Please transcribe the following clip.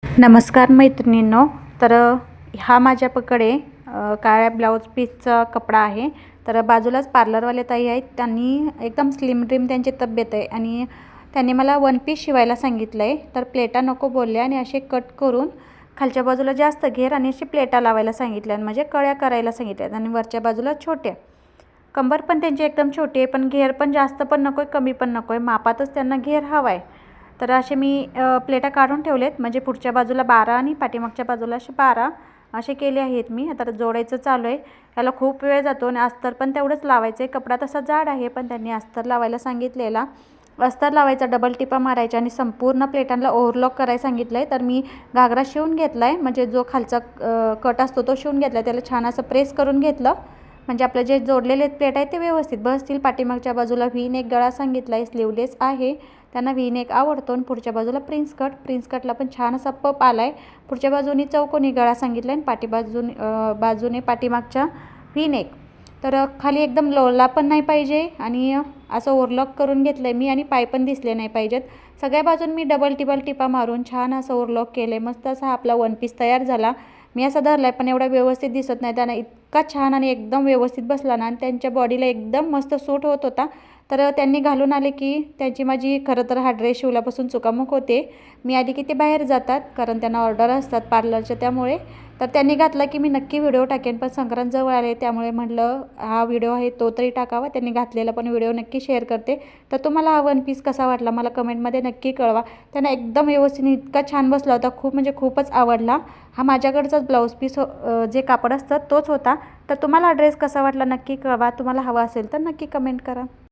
नमस्कार मैत्रिणींनो. तर हा माझ्याकडे काळ्या ब्लाऊज पीसचा कपडा आहे. तर बाजूलाच पार्लरवाले ताई आहेत, त्यांनी एकदम स्लिम ड्रीम त्यांची तब्येत आहे आणि त्यांनी मला वन पीस शिवायला सांगितलं आहे. तर प्लेटा नको बोलले आणि असे कट करून खालच्या बाजूला जास्त घेर आणि अशी प्लेटा लावायला सांगितल्या, म्हणजे कळ्या करायला सांगितल्यात आणि वरच्या बाजूला छोट्या. कंबर पण त्यांची एकदम छोटी आहे, पण घेर पण जास्त पण नको आहे, कमी पण नको आहे, मापातच त्यांना घेर हवा आहे. तर असे मी प्लेटा काढून ठेवलेत, म्हणजे पुढच्या बाजूला 12 आणि पाठीमागच्या बाजूला असे 12 असे केले आहेत मी. आता जोडायचं चालू आहे. याला खूप वेळ जातो आणि अस्तर पण तेवढंच लावायचं आहे. कपडा तसा जाड आहे, पण त्यांनी अस्तर लावायला सांगितलेला. अस्तर लावायचा, डबल टिपा मारायच्या आणि संपूर्ण प्लेटांना ओव्हरलॉक करायला सांगितलं आहे. तर मी घागरा शिवून घेतला आहे, म्हणजे जो खालचा कट असतो तो शिवून घेतला आहे. त्याला छान असं प्रेस करून घेतलं, म्हणजे आपले जे जोडलेले प्लेट आहेत ते व्यवस्थित बसतील. पाठीमागच्या बाजूला व्ही नेक गळा सांगितला आहे, स्लीवलेस आहे. त्यांना व्ही नेक आवडतो आणि पुढच्या बाजूला प्रिन्स कटला पण छान असा पप आला आहे. पुढच्या बाजूनी चौकोनी गळा सांगितला आहे आणि बाजूने पाठीमागच्या व्ही नेक. तर खाली एकदम लोळला पण नाही पाहिजे आणि असं ओव्हरलॉक करून घेतलं आहे मी, आणि पाय पण दिसले नाही पाहिजेत. सगळ्या बाजून मी डबल टिपा मारून छान असं ओव्हरलॉक केलं आहे. मस्त असा आपला वन पीस तयार झाला. मी असा धरला आहे, पण एवढा व्यवस्थित दिसत नाही. त्यांना इतका छान आणि एकदम व्यवस्थित बसला ना, आणि त्यांच्या बॉडीला एकदम मस्त सूट होत होता. तर त्यांनी घालून आले की त्यांची माझी खरं तर हा ड्रेस शिवल्यापासून चुकामुक होते. मी आधी की ते बाहेर जातात, कारण त्यांना ऑर्डर असतात पार्लरच्या, त्यामुळे. तर त्यांनी घातला की मी नक्की व्हिडिओ टाकेन, पण संक्रांत जवळ आले त्यामुळे म्हटलं हा व्हिडिओ आहे तो तरी टाकावा. त्यांनी घातलेला पण व्हिडिओ नक्की शेअर करते. तर तुम्हाला हा वन पीस कसा वाटला मला कमेंटमध्ये नक्की कळवा. त्यांना एकदम व्यवस्थित इतका छान बसला होता, खूप म्हणजे खूपच आवडला. हा माझ्याकडचाच ब्लाऊज पीस जे कापड असतं तोच होता. तर तुम्हाला हा ड्रेस कसा वाटला नक्की कळवा. तुम्हाला हवा असेल तर नक्की कमेंट करा.